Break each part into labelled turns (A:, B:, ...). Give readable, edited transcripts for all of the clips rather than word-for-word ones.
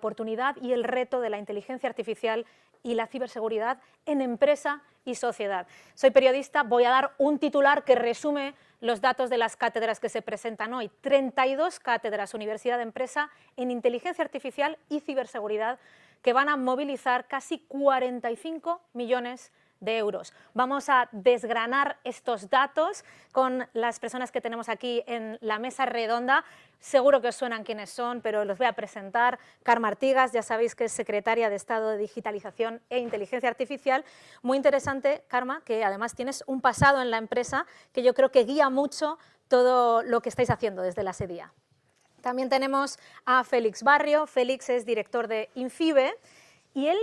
A: oportunidad y el reto de la inteligencia artificial y la ciberseguridad en empresa y sociedad. Soy periodista, voy a dar un titular que resume los datos de las cátedras que se presentan hoy. 32 cátedras Universidad de Empresa en inteligencia artificial y ciberseguridad que van a movilizar casi 45 millones de euros. Vamos a desgranar estos datos con las personas que tenemos aquí en la mesa redonda. Seguro que os suenan quiénes son, pero los voy a presentar. Carme Artigas, ya sabéis que es secretaria de Estado de Digitalización e Inteligencia Artificial. Muy interesante, Carme, que además tienes un pasado en la empresa que yo creo que guía mucho todo lo que estáis haciendo desde la SEDIA. También tenemos a Félix Barrio. Félix es director de Infibe y él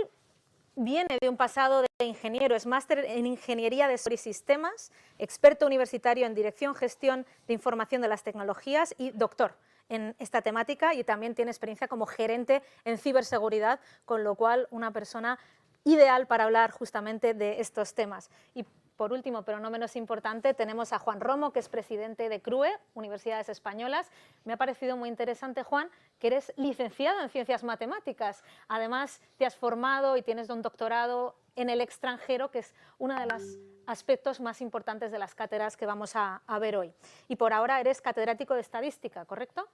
A: viene de un pasado de ingeniero, es máster en Ingeniería de Sistemas, experto universitario en Dirección, Gestión de Información de las Tecnologías y doctor en esta temática, y también tiene experiencia como gerente en ciberseguridad, con lo cual una persona ideal para hablar justamente de estos temas. Y por último, pero no menos importante, tenemos a Juan Romo, que es presidente de CRUE, Universidades Españolas. Me ha parecido muy interesante, Juan, que eres licenciado en Ciencias Matemáticas. Además, te has formado y tienes un doctorado en el extranjero, que es uno de los aspectos más importantes de las cátedras que vamos a ver hoy. Y por ahora eres catedrático de Estadística, ¿correcto?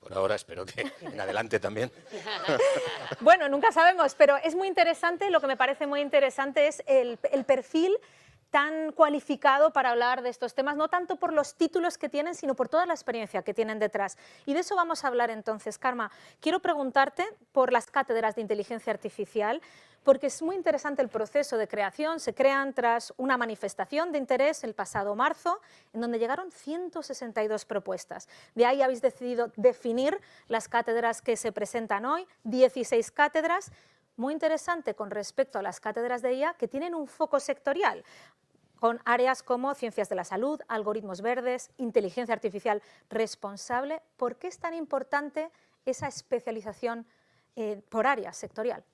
B: Por ahora, espero que en adelante también.
A: Bueno, nunca sabemos, pero es muy interesante. Lo que me parece muy interesante es el perfil tan cualificado para hablar de estos temas, no tanto por los títulos que tienen, sino por toda la experiencia que tienen detrás. Y de eso vamos a hablar entonces, Carme. Quiero preguntarte por las cátedras de inteligencia artificial, porque es muy interesante el proceso de creación. Se crean tras una manifestación de interés el pasado marzo, en donde llegaron 162 propuestas. De ahí habéis decidido definir las cátedras que se presentan hoy, 16 cátedras. Muy interesante con respecto a las cátedras de IA, que tienen un foco sectorial, con áreas como ciencias de la salud, algoritmos verdes, inteligencia artificial responsable. ¿Por qué es tan importante esa especialización por área sectorial?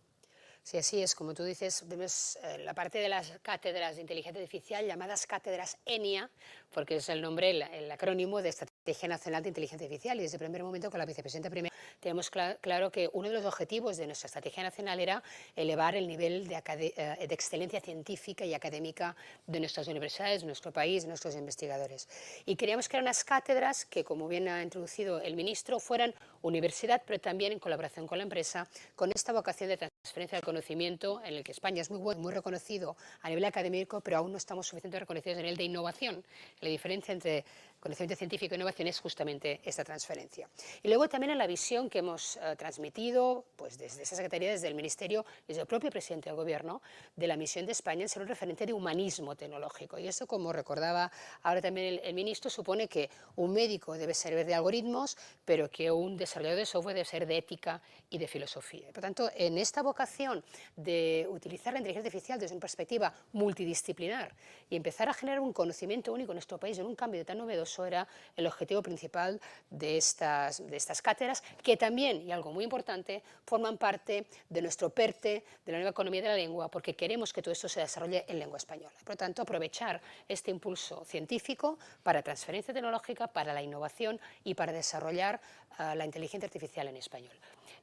C: Sí, así es. Como tú dices, vemos la parte de las cátedras de inteligencia artificial llamadas cátedras ENIA, porque es el nombre, el acrónimo de Estrategia Nacional de Inteligencia Artificial. Y desde el primer momento, con la vicepresidenta primera, tenemos claro que uno de los objetivos de nuestra estrategia nacional era elevar el nivel de excelencia científica y académica de nuestras universidades, de nuestro país, de nuestros investigadores. Y queríamos crear unas cátedras que, como bien ha introducido el ministro, fueran universidad, pero también en colaboración con la empresa, con esta vocación de transferencia del conocimiento, en el que España es muy reconocido a nivel académico, pero aún no estamos suficientemente reconocidos a nivel de innovación. La diferencia entre conocimiento científico e innovación es justamente esta transferencia. Y luego también en la visión que hemos transmitido pues desde esa Secretaría, desde el Ministerio, desde el propio presidente del Gobierno, de la misión de España en ser un referente de humanismo tecnológico. Y eso, como recordaba ahora también el ministro, supone que un médico debe saber de algoritmos, pero que un desarrollador de software debe ser de ética y de filosofía. Por tanto, en esta vocación de utilizar la inteligencia artificial desde una perspectiva multidisciplinar y empezar a generar un conocimiento único en nuestro país en un cambio tan novedoso, era el objetivo principal de estas cátedras, que también, y algo muy importante, forman parte de nuestro PERTE, de la nueva economía de la lengua, porque queremos que todo esto se desarrolle en lengua española. Por lo tanto, aprovechar este impulso científico para transferencia tecnológica, para la innovación y para desarrollar la inteligencia artificial en español.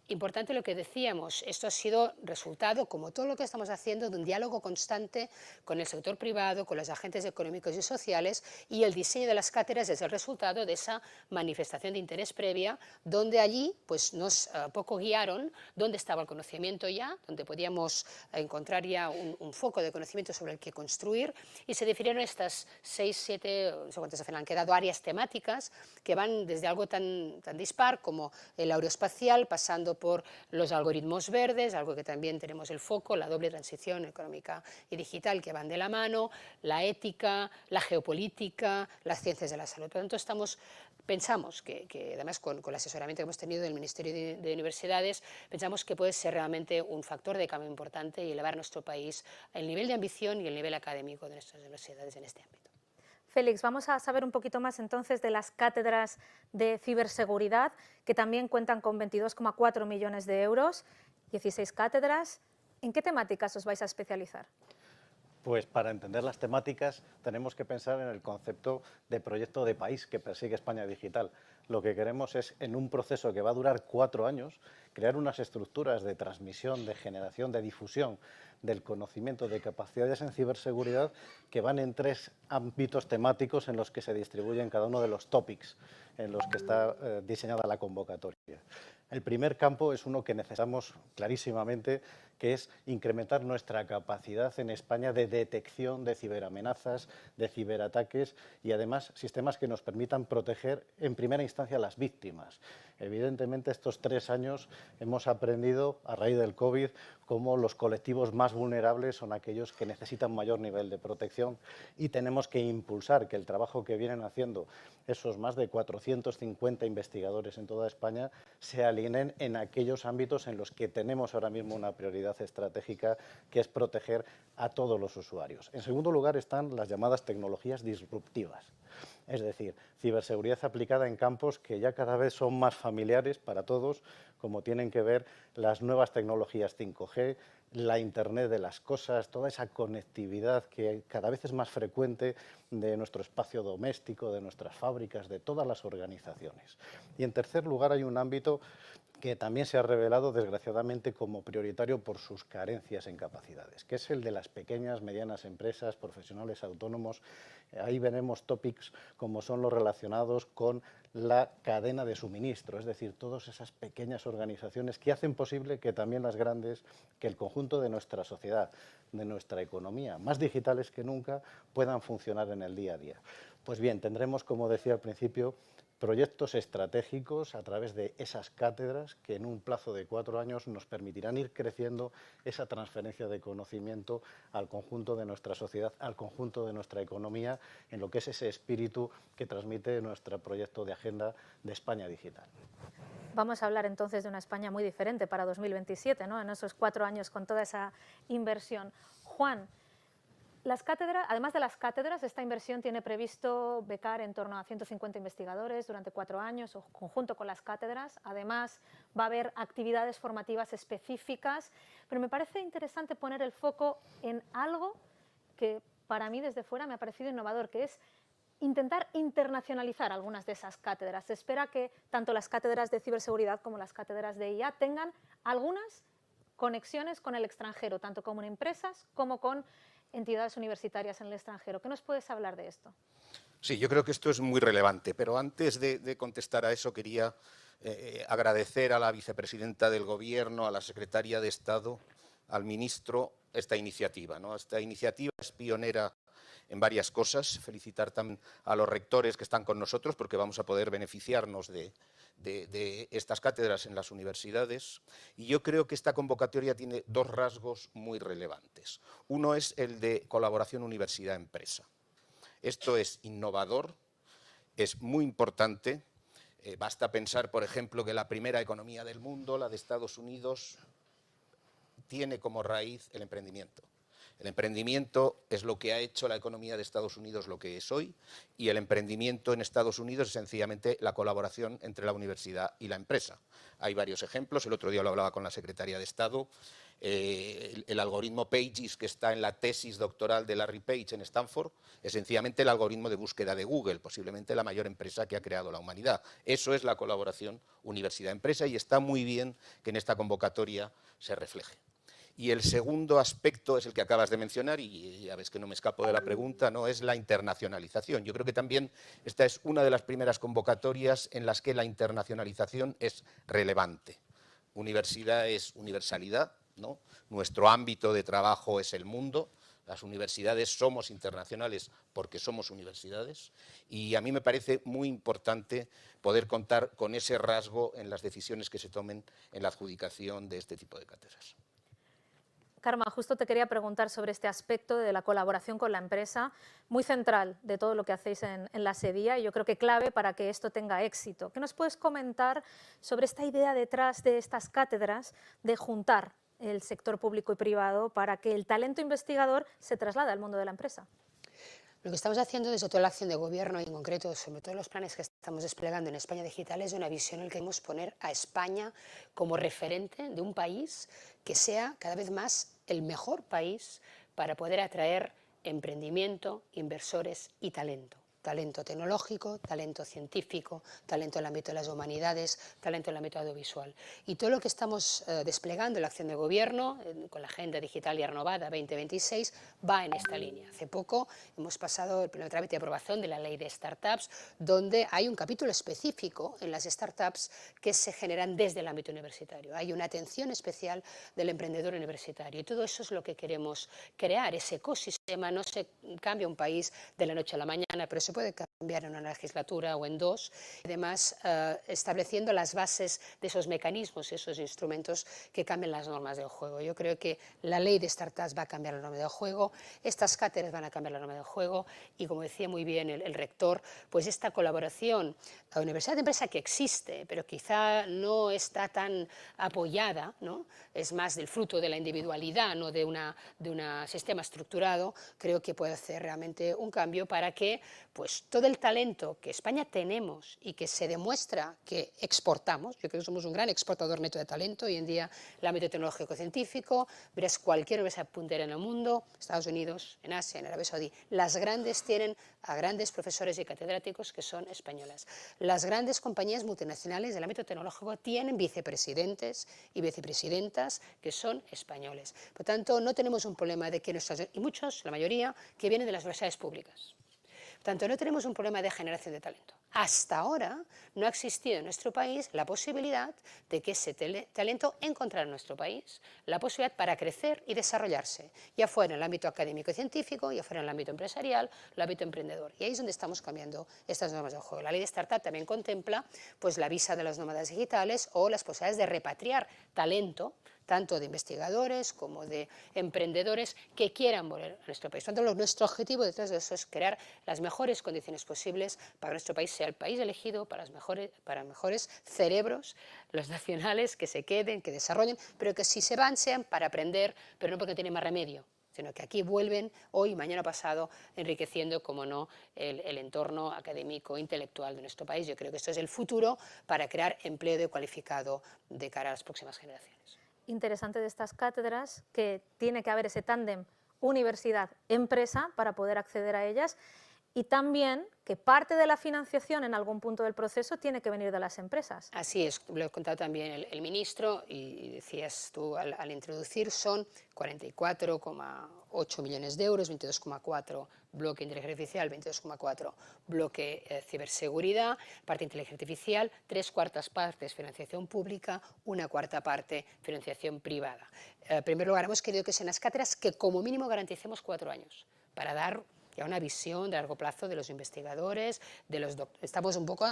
C: Importante lo que decíamos, esto ha sido resultado, como todo lo que estamos haciendo, de un diálogo constante con el sector privado, con los agentes económicos y sociales, y el diseño de las cátedras es el resultado de esa manifestación de interés previa, donde allí pues, nos poco guiaron dónde estaba el conocimiento ya, donde podíamos encontrar ya un foco de conocimiento sobre el que construir, y se definieron estas 6, 7, no sé cuántas al final han quedado, áreas temáticas que van desde algo tan dispar como el aeroespacial, pasando por los algoritmos verdes, algo que también tenemos el foco, la doble transición económica y digital que van de la mano, la ética, la geopolítica, las ciencias de la salud. Por lo tanto, pensamos que además con el asesoramiento que hemos tenido del Ministerio de Universidades, pensamos que puede ser realmente un factor de cambio importante y elevar nuestro país el nivel de ambición y el nivel académico de nuestras universidades en este ámbito.
A: Félix, vamos a saber un poquito más entonces de las cátedras de ciberseguridad, que también cuentan con 22,4 millones de euros, 16 cátedras. ¿En qué temáticas os vais a especializar?
D: Pues para entender las temáticas tenemos que pensar en el concepto de proyecto de país que persigue España Digital. lo que queremos es, en un proceso que va a durar 4 años, crear unas estructuras de transmisión, de generación, de difusión del conocimiento de capacidades en ciberseguridad que van en 3 ámbitos temáticos en los que se distribuyen cada uno de los topics en los que está diseñada la convocatoria. El primer campo es uno que necesitamos clarísimamente, que es incrementar nuestra capacidad en España de detección de ciberamenazas, de ciberataques y además sistemas que nos permitan proteger en primera instancia a las víctimas. Evidentemente estos 3 años hemos aprendido a raíz del COVID cómo los colectivos más vulnerables son aquellos que necesitan mayor nivel de protección y tenemos que impulsar que el trabajo que vienen haciendo esos más de 450 investigadores en toda España se alineen en aquellos ámbitos en los que tenemos ahora mismo una prioridad estratégica, que es proteger a todos los usuarios. En segundo lugar están las llamadas tecnologías disruptivas, es decir, ciberseguridad aplicada en campos que ya cada vez son más familiares para todos, como tienen que ver las nuevas tecnologías 5G, la Internet de las cosas, toda esa conectividad que cada vez es más frecuente de nuestro espacio doméstico, de nuestras fábricas, de todas las organizaciones. Y en tercer lugar hay un ámbito que también se ha revelado desgraciadamente como prioritario por sus carencias en capacidades, que es el de las pequeñas, medianas empresas, profesionales autónomos. Ahí veremos tópicos como son los relacionados con la cadena de suministro, es decir, todas esas pequeñas organizaciones que hacen posible que también las grandes, que el conjunto de nuestra sociedad, de nuestra economía, más digitales que nunca, puedan funcionar en el día a día. Pues bien, tendremos, como decía al principio, proyectos estratégicos a través de esas cátedras que en un plazo de 4 años nos permitirán ir creciendo esa transferencia de conocimiento al conjunto de nuestra sociedad, al conjunto de nuestra economía, en lo que es ese espíritu que transmite nuestro proyecto de agenda de España digital.
A: Vamos a hablar entonces de una España muy diferente para 2027, ¿no? En esos 4 años con toda esa inversión. Juan, las cátedras, además de las cátedras, esta inversión tiene previsto becar en torno a 150 investigadores durante 4 años, o conjunto con las cátedras. Además, va a haber actividades formativas específicas, pero me parece interesante poner el foco en algo que para mí desde fuera me ha parecido innovador, que es intentar internacionalizar algunas de esas cátedras. Se espera que tanto las cátedras de ciberseguridad como las cátedras de IA tengan algunas conexiones con el extranjero, tanto con empresas como con entidades universitarias en el extranjero. ¿Qué nos puedes hablar de esto?
B: Sí, yo creo que esto es muy relevante, pero antes de contestar a eso quería agradecer a la vicepresidenta del Gobierno, a la secretaria de Estado, al ministro esta iniciativa, ¿no? Esta iniciativa es pionera en varias cosas. Felicitar también a los rectores que están con nosotros porque vamos a poder beneficiarnos de estas cátedras en las universidades. Y yo creo que esta convocatoria tiene 2 rasgos muy relevantes. Uno es el de colaboración universidad-empresa. Esto es innovador, es muy importante. Basta pensar, por ejemplo, que la primera economía del mundo, la de Estados Unidos, tiene como raíz el emprendimiento. El emprendimiento es lo que ha hecho la economía de Estados Unidos lo que es hoy, y el emprendimiento en Estados Unidos es sencillamente la colaboración entre la universidad y la empresa. Hay varios ejemplos, el otro día lo hablaba con la secretaria de Estado, el algoritmo Pages que está en la tesis doctoral de Larry Page en Stanford es sencillamente el algoritmo de búsqueda de Google, posiblemente la mayor empresa que ha creado la humanidad. Eso es la colaboración universidad-empresa y está muy bien que en esta convocatoria se refleje. Y el segundo aspecto es el que acabas de mencionar, y ya ves que no me escapo de la pregunta, ¿no? Es la internacionalización. Yo creo que también esta es una de las primeras convocatorias en las que la internacionalización es relevante. Universidad es universalidad, ¿no? Nuestro ámbito de trabajo es el mundo. Las universidades somos internacionales porque somos universidades, y a mí me parece muy importante poder contar con ese rasgo en las decisiones que se tomen en la adjudicación de este tipo de cátedras.
A: Karma, justo te quería preguntar sobre este aspecto de la colaboración con la empresa, muy central de todo lo que hacéis en la SEDIA y yo creo que clave para que esto tenga éxito. ¿Qué nos puedes comentar sobre esta idea detrás de estas cátedras de juntar el sector público y privado para que el talento investigador se traslade al mundo de la empresa?
C: Lo que estamos haciendo desde toda la acción de gobierno y en concreto sobre todos los planes que estamos desplegando en España Digital es una visión en la que queremos poner a España como referente de un país que sea cada vez más el mejor país para poder atraer emprendimiento, inversores y talento talento tecnológico, talento científico, talento en el ámbito de las humanidades, talento en el ámbito audiovisual. Y todo lo que estamos desplegando en la acción de gobierno, con la Agenda Digital y Renovada 2026, va en esta línea. Hace poco hemos pasado el primer trámite de aprobación de la Ley de Startups, donde hay un capítulo específico en las startups que se generan desde el ámbito universitario. Hay una atención especial del emprendedor universitario y todo eso es lo que queremos crear, ese ecosistema. No se cambia un país de la noche a la mañana, pero se puede cambiar en una legislatura o en dos. Además, estableciendo las bases de esos mecanismos y esos instrumentos que cambien las normas del juego. Yo creo que la ley de startups va a cambiar la norma del juego, estas cátedras van a cambiar la norma del juego y, como decía muy bien el rector, pues esta colaboración, la universidad de empresa que existe, pero quizá no está tan apoyada, ¿no? Es más del fruto de la individualidad, no de un sistema estructurado. Creo que puede hacer realmente un cambio para que pues, todo el talento que España tenemos y que se demuestra que exportamos, yo creo que somos un gran exportador neto de talento, hoy en día el ámbito tecnológico-científico, verás cualquier universidad puntera en el mundo, Estados Unidos, en Asia, en Arabia Saudí, las grandes tienen a grandes profesores y catedráticos que son españolas. Las grandes compañías multinacionales del ámbito tecnológico tienen vicepresidentes y vicepresidentas que son españoles. Por tanto, no tenemos un problema de que nuestras, y muchos, la mayoría, que vienen de las universidades públicas. Por tanto, no tenemos un problema de generación de talento. Hasta ahora no ha existido en nuestro país la posibilidad de que ese talento encontrara en nuestro país la posibilidad para crecer y desarrollarse, ya fuera en el ámbito académico y científico, ya fuera en el ámbito empresarial, el ámbito emprendedor. Y ahí es donde estamos cambiando estas normas del juego. La ley de Startup también contempla pues, la visa de los nómadas digitales o las posibilidades de repatriar talento, tanto de investigadores como de emprendedores que quieran volver a nuestro país. Por tanto, nuestro objetivo detrás de eso es crear las mejores condiciones posibles para que nuestro país sea el país elegido para mejores cerebros, los nacionales, que se queden, que desarrollen, pero que si se van sean para aprender, pero no porque tienen más remedio, sino que aquí vuelven hoy, mañana, pasado, enriqueciendo, como no, el entorno académico, intelectual de nuestro país. Yo creo que esto es el futuro para crear empleo cualificado de cara a las próximas generaciones.
A: Interesante de estas cátedras que tiene que haber ese tándem universidad-empresa para poder acceder a ellas y también que parte de la financiación en algún punto del proceso tiene que venir de las empresas.
C: Así es, lo he contado también el ministro y decías tú al introducir, son 44,8 millones de euros, 22,4 bloque inteligencia artificial, 22,4 bloque ciberseguridad, parte inteligencia artificial, 3/4 partes financiación pública, 1/4 parte financiación privada. En primer lugar, hemos querido que sean las cátedras que como mínimo garanticemos 4 años para dar ya una visión de largo plazo de los investigadores, de los estamos un poco,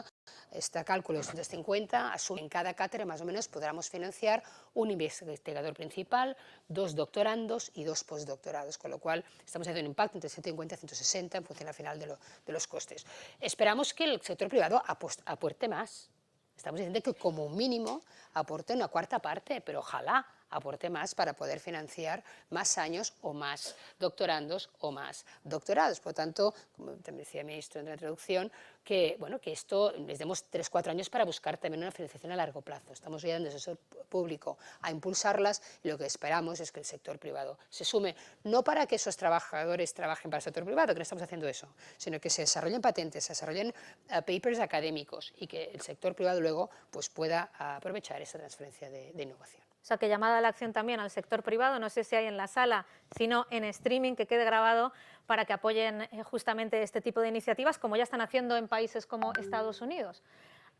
C: este cálculo de 250, asume en cada cátedra más o menos podremos financiar un investigador principal, 2 doctorandos y 2 postdoctorados, con lo cual estamos haciendo un impacto entre 150 y 160 en función al final de los costes. Esperamos que el sector privado aporte más. Estamos diciendo que como mínimo aporte 1/4 parte, pero ojalá aporte más para poder financiar más años o más doctorandos o más doctorados. Por lo tanto, como también decía el ministro en la introducción, que, bueno, que esto les demos 3-4 años para buscar también una financiación a largo plazo. Estamos ayudando al sector público a impulsarlas y lo que esperamos es que el sector privado se sume, no para que esos trabajadores trabajen para el sector privado, que no estamos haciendo eso, sino que se desarrollen patentes, se desarrollen papers académicos y que el sector privado luego pues, pueda aprovechar esa transferencia de innovación.
A: O sea, que llamada a la acción también al sector privado, no sé si hay en la sala, sino en streaming, que quede grabado para que apoyen justamente este tipo de iniciativas, como ya están haciendo en países como Estados Unidos.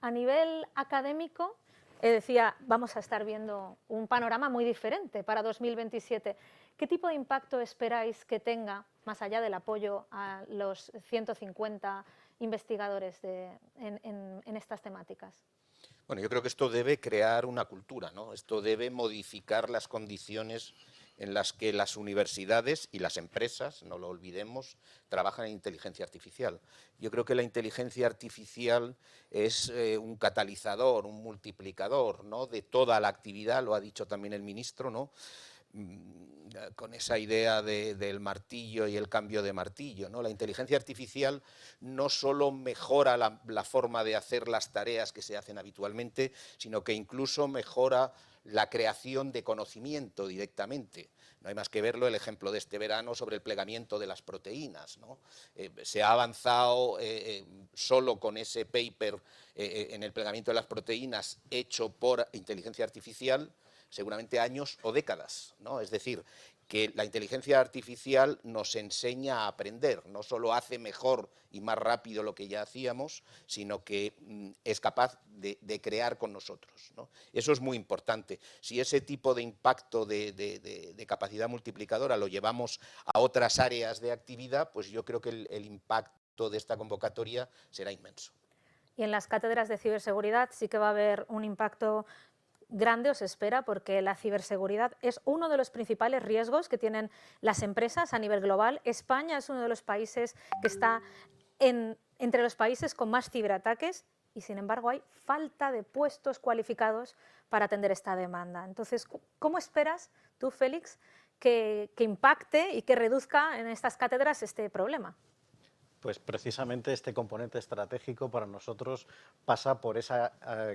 A: A nivel académico, decía, vamos a estar viendo un panorama muy diferente para 2027. ¿Qué tipo de impacto esperáis que tenga, más allá del apoyo a los 150 investigadores en estas temáticas?
B: Bueno, yo creo que esto debe crear una cultura, ¿no? Esto debe modificar las condiciones en las que las universidades y las empresas, no lo olvidemos, trabajan en inteligencia artificial. Yo creo que la inteligencia artificial es un catalizador, un multiplicador, ¿no?, de toda la actividad, lo ha dicho también el ministro, ¿no?, con esa idea del martillo y el cambio de martillo, ¿no? La inteligencia artificial no solo mejora la forma de hacer las tareas que se hacen habitualmente, sino que incluso mejora la creación de conocimiento directamente. No hay más que verlo, el ejemplo de este verano sobre el plegamiento de las proteínas, ¿no? Se ha avanzado solo con ese paper en el plegamiento de las proteínas hecho por inteligencia artificial, seguramente años o décadas, ¿no? Es decir, que la inteligencia artificial nos enseña a aprender, no solo hace mejor y más rápido lo que ya hacíamos, sino que es capaz de crear con nosotros, ¿no? Eso es muy importante. Si ese tipo de impacto de capacidad multiplicadora lo llevamos a otras áreas de actividad, pues yo creo que el impacto de esta convocatoria será inmenso.
A: Y en las cátedras de ciberseguridad sí que va a haber un impacto grande, os espera, porque la ciberseguridad es uno de los principales riesgos que tienen las empresas a nivel global. España es uno de los países que está entre los países con más ciberataques y, sin embargo, hay falta de puestos cualificados para atender esta demanda. Entonces, ¿cómo esperas tú, Félix, que impacte y que reduzca en estas cátedras este problema?
D: Pues precisamente este componente estratégico para nosotros pasa por esa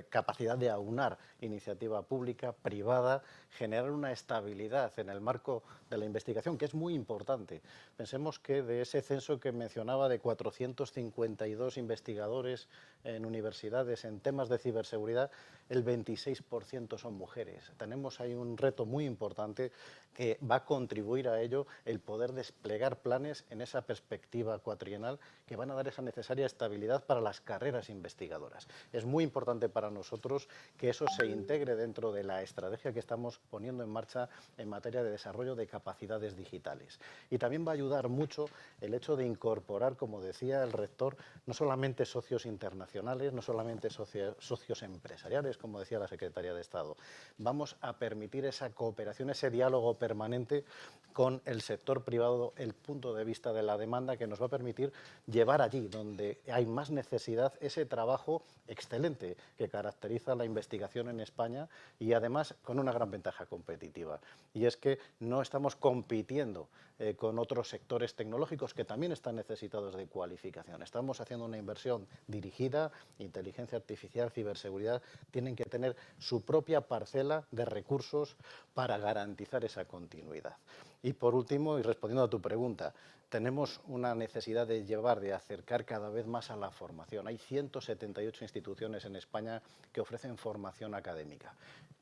D: capacidad de aunar iniciativa pública, privada, generar una estabilidad en el marco de la investigación, que es muy importante. Pensemos que de ese censo que mencionaba de 452 investigadores en universidades en temas de ciberseguridad, el 26% son mujeres. Tenemos ahí un reto muy importante que va a contribuir a ello el poder desplegar planes en esa perspectiva cuatrienal que van a dar esa necesaria estabilidad para las carreras investigadoras. Es muy importante para nosotros que eso se integre dentro de la estrategia que estamos poniendo en marcha en materia de desarrollo de capacidades digitales. Y también va a ayudar mucho el hecho de incorporar, como decía el rector, no solamente socios internacionales, no solamente socios empresariales, como decía la secretaria de Estado. Vamos a permitir esa cooperación, ese diálogo permanente con el sector privado, el punto de vista de la demanda que nos va a permitir llevar allí donde hay más necesidad ese trabajo excelente que caracteriza la investigación en España y además con una gran ventaja competitiva. Y es que no estamos compitiendo con otros sectores tecnológicos que también están necesitados de cualificación. Estamos haciendo una inversión dirigida, inteligencia artificial, ciberseguridad, tienen que tener su propia parcela de recursos para garantizar esa continuidad. Y por último, y respondiendo a tu pregunta, tenemos una necesidad de acercar cada vez más a la formación. Hay 178 instituciones en España que ofrecen formación académica.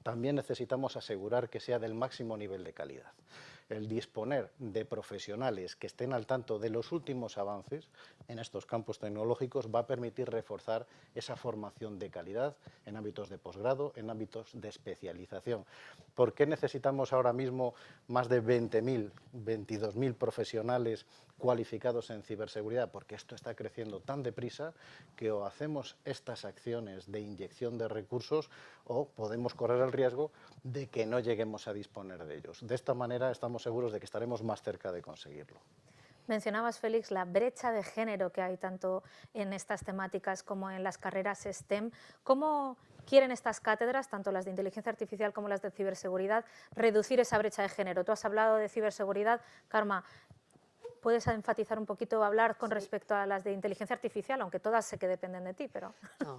D: También necesitamos asegurar que sea del máximo nivel de calidad. El disponer de profesionales que estén al tanto de los últimos avances en estos campos tecnológicos va a permitir reforzar esa formación de calidad en ámbitos de posgrado, en ámbitos de especialización. ¿Por qué necesitamos ahora mismo más de 20.000, 22.000 profesionales cualificados en ciberseguridad? Porque esto está creciendo tan deprisa que o hacemos estas acciones de inyección de recursos o podemos correr el riesgo de que no lleguemos a disponer de ellos. De esta manera estamos seguros de que estaremos más cerca de conseguirlo.
A: Mencionabas, Félix, la brecha de género que hay tanto en estas temáticas como en las carreras STEM. ¿Cómo quieren estas cátedras, tanto las de inteligencia artificial como las de ciberseguridad, reducir esa brecha de género? Tú has hablado de ciberseguridad, Karma. ¿Puedes enfatizar un poquito, hablar con respecto a las de inteligencia artificial, aunque todas sé que dependen de ti, pero...
C: No.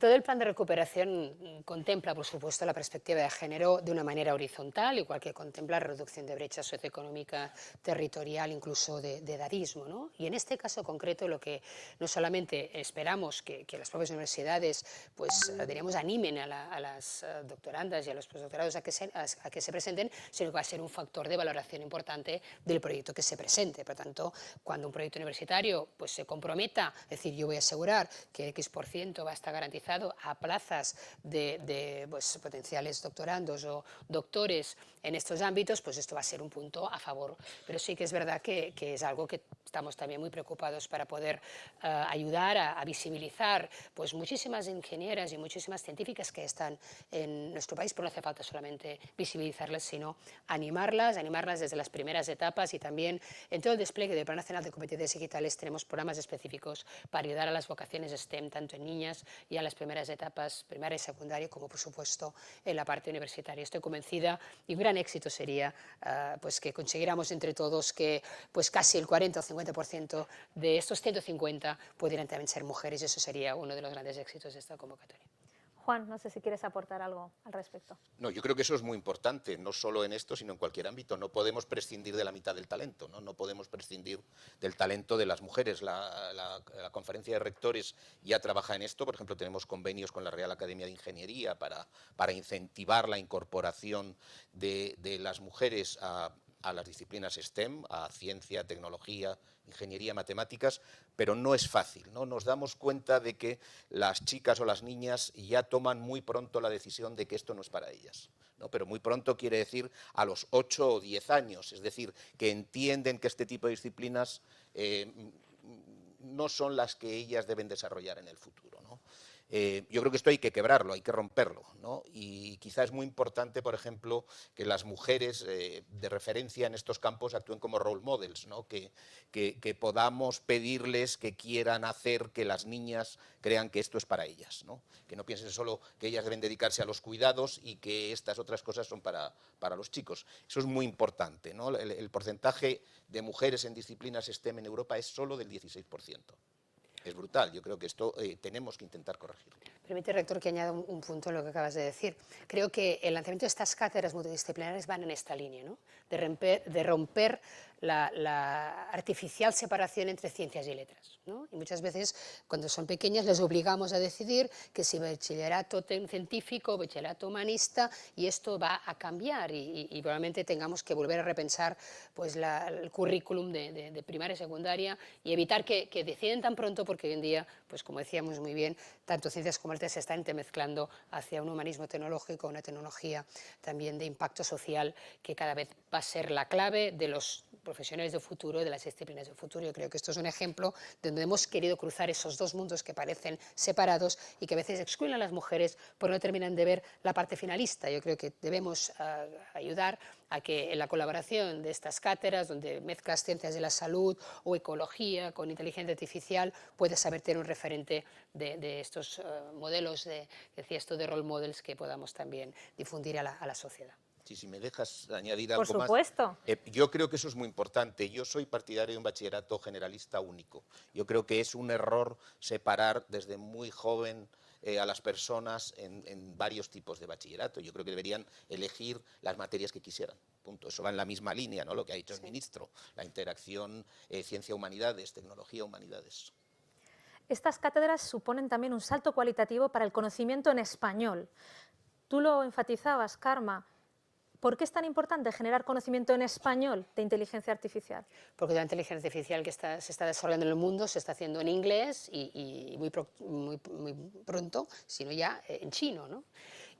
C: Todo el plan de recuperación contempla, por supuesto, la perspectiva de género de una manera horizontal, igual que contempla la reducción de brecha socioeconómica, territorial, incluso de edadismo, ¿no? Y en este caso concreto, lo que no solamente esperamos que las propias universidades, pues, diríamos, animen a las doctorandas y a los postdoctorados a que se presenten, sino que va a ser un factor de valoración importante del proyecto que se presente. Por tanto, cuando un proyecto universitario pues, se comprometa, es decir, yo voy a asegurar que el X% va a estar garantizado a plazas de pues, potenciales doctorandos o doctores en estos ámbitos, pues esto va a ser un punto a favor. Pero sí que es verdad que es algo que estamos también muy preocupados para poder ayudar a visibilizar pues, muchísimas ingenieras y muchísimas científicas que están en nuestro país, pero no hace falta solamente visibilizarlas, sino animarlas desde las primeras etapas y también en todo el despliegue del Plan Nacional de Competencias Digitales tenemos programas específicos para ayudar a las vocaciones STEM, tanto en niñas y a las primeras etapas, primaria y secundaria, como por supuesto en la parte universitaria. Estoy convencida y un gran éxito sería pues que consiguiéramos entre todos que pues casi el 40 o 50% de estos 150 pudieran también ser mujeres y eso sería uno de los grandes éxitos de esta convocatoria.
A: Juan, no sé si quieres aportar algo al respecto.
B: No, yo creo que eso es muy importante, no solo en esto, sino en cualquier ámbito. No podemos prescindir de la mitad del talento, no podemos prescindir del talento de las mujeres. La Conferencia de Rectores ya trabaja en esto. Por ejemplo, tenemos convenios con la Real Academia de Ingeniería para incentivar la incorporación de las mujeres a las disciplinas STEM, a ciencia, tecnología, ingeniería, matemáticas, pero no es fácil, ¿no? Nos damos cuenta de que las chicas o las niñas ya toman muy pronto la decisión de que esto no es para ellas, ¿no? Pero muy pronto quiere decir a los 8 o 10 años, es decir, que entienden que este tipo de disciplinas no son las que ellas deben desarrollar en el futuro, ¿no? Yo creo que esto hay que quebrarlo, hay que romperlo, ¿no? Y quizá es muy importante, por ejemplo, que las mujeres de referencia en estos campos actúen como role models, ¿no? Que podamos pedirles que quieran hacer que las niñas crean que esto es para ellas, ¿no? Que no piensen solo que ellas deben dedicarse a los cuidados y que estas otras cosas son para los chicos. Eso es muy importante, ¿no? El porcentaje de mujeres en disciplinas STEM en Europa es solo del 16%. Es brutal, yo creo que esto tenemos que intentar corregirlo.
C: Permite, rector, que añada un punto en lo que acabas de decir. Creo que el lanzamiento de estas cátedras multidisciplinares van en esta línea, ¿no? De romper la artificial separación entre ciencias y letras, ¿no? Y muchas veces, cuando son pequeñas, les obligamos a decidir que si bachillerato científico o bachillerato humanista, y esto va a cambiar y probablemente tengamos que volver a repensar pues, el currículum de primaria y secundaria y evitar que deciden tan pronto, porque hoy en día, pues como decíamos muy bien, tanto ciencias como letras se están entremezclando hacia un humanismo tecnológico, una tecnología también de impacto social que cada vez va a ser la clave de los profesionales del futuro, de las disciplinas del futuro. Yo creo que esto es un ejemplo de donde hemos querido cruzar esos dos mundos que parecen separados y que a veces excluyen a las mujeres porque no terminan de ver la parte finalista. Yo creo que debemos ayudar a que en la colaboración de estas cátedras, donde mezclas ciencias de la salud o ecología con inteligencia artificial, puedas saber tener un referente de estos modelos, decía esto, de role models que podamos también difundir a la sociedad.
B: Sí, si me dejas añadir algo más.
A: Por supuesto.
B: Yo creo que eso es muy importante. Yo soy partidario de un bachillerato generalista único. Yo creo que es un error separar desde muy joven a las personas en varios tipos de bachillerato. Yo creo que deberían elegir las materias que quisieran. Punto. Eso va en la misma línea, ¿no? Lo que ha dicho el ministro, la interacción ciencia-humanidades, tecnología-humanidades.
A: Estas cátedras suponen también un salto cualitativo para el conocimiento en español. Tú lo enfatizabas, Karma. ¿Por qué es tan importante generar conocimiento en español de inteligencia artificial?
C: Porque la inteligencia artificial que se está desarrollando en el mundo se está haciendo en inglés y muy pronto, sino ya en chino, ¿no?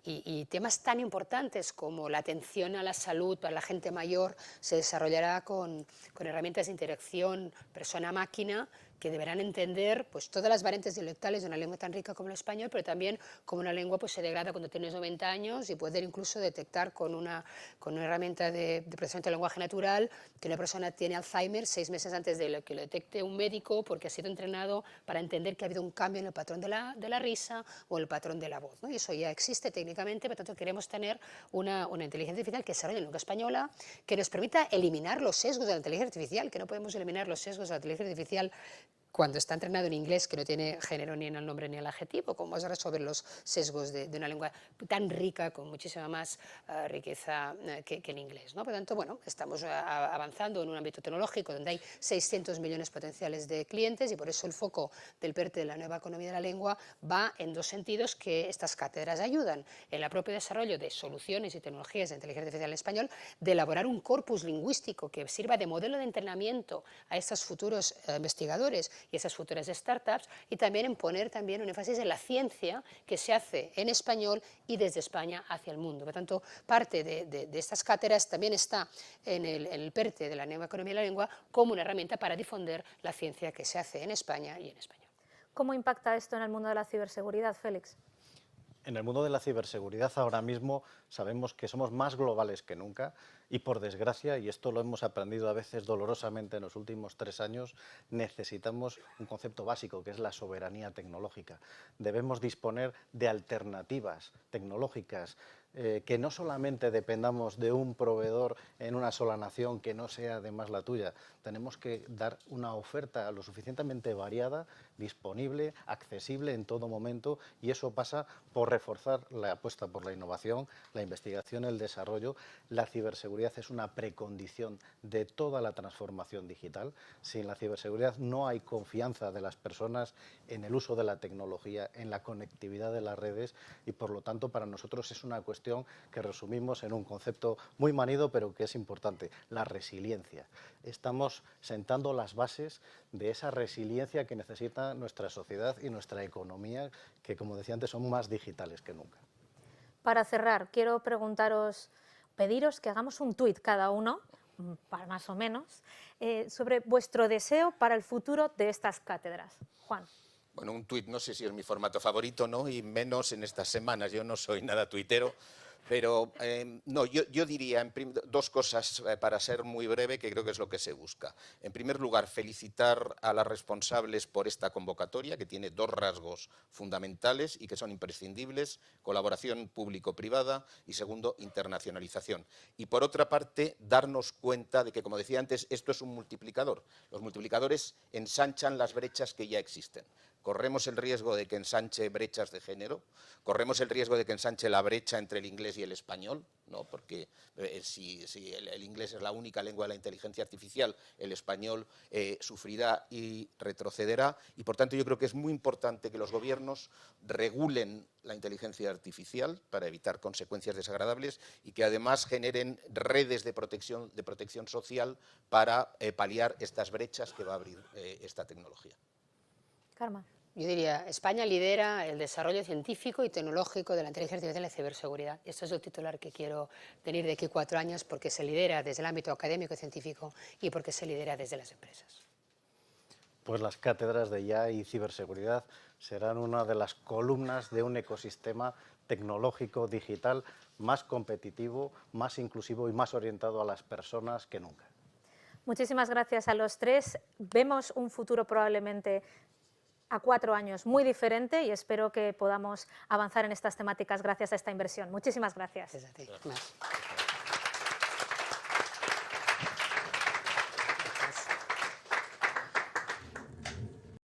C: Y temas tan importantes como la atención a la salud para la gente mayor se desarrollará con herramientas de interacción persona-máquina que deberán entender pues, todas las variantes dialectales de una lengua tan rica como el español, pero también como una lengua pues, se degrada cuando tienes 90 años y poder incluso detectar con una herramienta de procesamiento de lenguaje natural que una persona tiene Alzheimer 6 meses antes de que lo detecte un médico porque ha sido entrenado para entender que ha habido un cambio en el patrón de la risa o el patrón de la voz, ¿no? Y eso ya existe técnicamente, por tanto queremos tener una inteligencia artificial que se desarrolle en lengua española, que nos permita eliminar los sesgos de la inteligencia artificial, que no podemos eliminar los sesgos de la inteligencia artificial cuando está entrenado en inglés, que no tiene género ni en el nombre ni en el adjetivo. ¿Cómo vas a resolver los sesgos de una lengua tan rica, con muchísima más riqueza que el inglés, ¿no? Por lo tanto, bueno, estamos avanzando en un ámbito tecnológico donde hay 600 millones potenciales de clientes y por eso el foco del PERTE de la nueva economía de la lengua va en dos sentidos que estas cátedras ayudan. En el propio desarrollo de soluciones y tecnologías de inteligencia artificial en español, de elaborar un corpus lingüístico que sirva de modelo de entrenamiento a estos futuros investigadores y esas futuras startups, y también en poner también un énfasis en la ciencia que se hace en español y desde España hacia el mundo. Por tanto, parte de estas cátedras también está en el PERTE de la nueva economía de la lengua como una herramienta para difundir la ciencia que se hace en España y en español.
A: ¿Cómo impacta esto en el mundo de la ciberseguridad, Félix?
D: En el mundo de la ciberseguridad ahora mismo sabemos que somos más globales que nunca y por desgracia, y esto lo hemos aprendido a veces dolorosamente en los últimos 3 años, necesitamos un concepto básico que es la soberanía tecnológica. Debemos disponer de alternativas tecnológicas que no solamente dependamos de un proveedor en una sola nación que no sea además la tuya. Tenemos que dar una oferta lo suficientemente variada, disponible, accesible en todo momento, y eso pasa por reforzar la apuesta por la innovación, la investigación, el desarrollo. La ciberseguridad es una precondición de toda la transformación digital. Sin la ciberseguridad no hay confianza de las personas en el uso de la tecnología, en la conectividad de las redes, y por lo tanto para nosotros es una cuestión que resumimos en un concepto muy manido, pero que es importante: la resiliencia. Estamos sentando las bases de esa resiliencia que necesita nuestra sociedad y nuestra economía, que, como decía antes, son más digitales que nunca.
A: Para cerrar, quiero pediros que hagamos un tuit cada uno, más o menos, sobre vuestro deseo para el futuro de estas cátedras. Juan.
B: Bueno, un tuit no sé si es mi formato favorito, ¿no? Y menos en estas semanas. Yo no soy nada tuitero, pero no, yo diría dos cosas para ser muy breve, que creo que es lo que se busca. En primer lugar, felicitar a las responsables por esta convocatoria, que tiene dos rasgos fundamentales y que son imprescindibles: colaboración público-privada y, segundo, internacionalización. Y por otra parte, darnos cuenta de que, como decía antes, esto es un multiplicador. Los multiplicadores ensanchan las brechas que ya existen. Corremos el riesgo de que ensanche brechas de género, corremos el riesgo de que ensanche la brecha entre el inglés y el español, ¿no? Porque si el inglés es la única lengua de la inteligencia artificial, el español sufrirá y retrocederá, y por tanto yo creo que es muy importante que los gobiernos regulen la inteligencia artificial para evitar consecuencias desagradables y que además generen redes de protección social para paliar estas brechas que va a abrir esta tecnología.
A: Karma.
C: Yo diría, España lidera el desarrollo científico y tecnológico de la inteligencia artificial y la ciberseguridad. Esto es el titular que quiero tener de aquí 4 años, porque se lidera desde el ámbito académico y científico y porque se lidera desde las empresas.
D: Pues las cátedras de IA y ciberseguridad serán una de las columnas de un ecosistema tecnológico digital más competitivo, más inclusivo y más orientado a las personas que nunca.
A: Muchísimas gracias a los tres. Vemos un futuro probablemente a 4 años muy diferente y espero que podamos avanzar en estas temáticas gracias a esta inversión. Muchísimas gracias.
C: Gracias a ti.